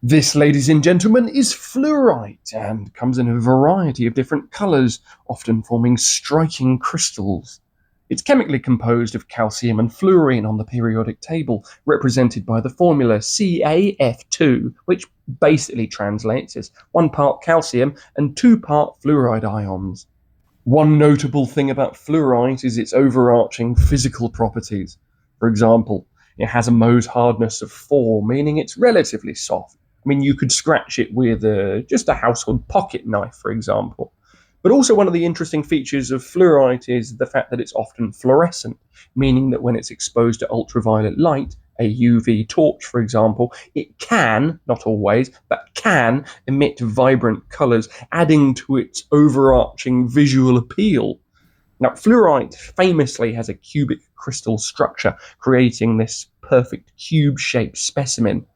This, ladies and gentlemen, is fluorite and comes in a variety of different colours, often forming striking crystals. It's chemically composed of calcium and fluorine on the periodic table, represented by the formula CaF2, which basically translates as 1 part calcium and 2 part fluoride ions. One notable thing about fluorite is its overarching physical properties. For example, it has a Mohs hardness of 4, meaning it's relatively soft. I mean, you could scratch it with just a household pocket knife, for example. But also, one of the interesting features of fluorite is the fact that it's often fluorescent, meaning that when it's exposed to ultraviolet light, a UV torch, for example, it can, not always, but can emit vibrant colours, adding to its overarching visual appeal. Now, fluorite famously has a cubic crystal structure, creating this perfect cube shaped specimen.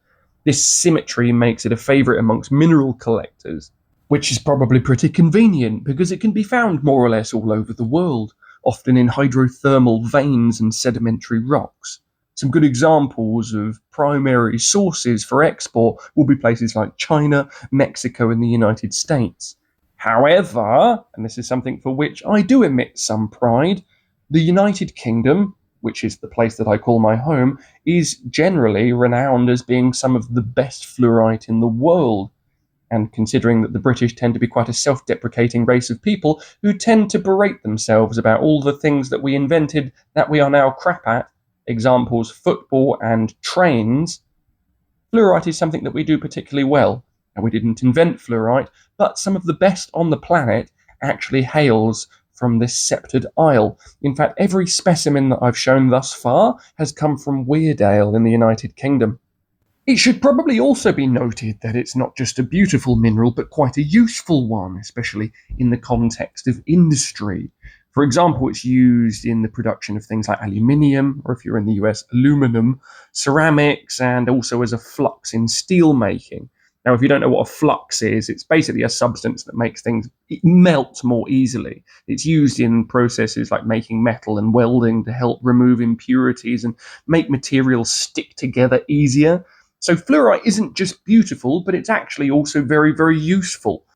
This symmetry makes it a favourite amongst mineral collectors, which is probably pretty convenient because it can be found more or less all over the world, often in hydrothermal veins and sedimentary rocks. Some good examples of primary sources for export will be places like China, Mexico, and the United States. However, and this is something for which I do emit some pride, the United Kingdom, which is the place that I call my home, is generally renowned as being some of the best fluorite in the world. And considering that the British tend to be quite a self deprecating race of people who tend to berate themselves about all the things that we invented that we are now crap at, examples football and trains, fluorite is something that we do particularly well. And we didn't invent fluorite, but some of the best on the planet actually hails from this sceptred isle. In fact, every specimen that I've shown thus far has come from Weardale in the United Kingdom. It should probably also be noted that it's not just a beautiful mineral, but quite a useful one, especially in the context of industry. For example, it's used in the production of things like aluminium, or if you're in the US, aluminum, ceramics, and also as a flux in steel making. Now, if you don't know what a flux is, it's basically a substance that makes things melt more easily. It's used in processes like making metal and welding to help remove impurities and make materials stick together easier. So fluorite isn't just beautiful, but it's actually also very, very useful.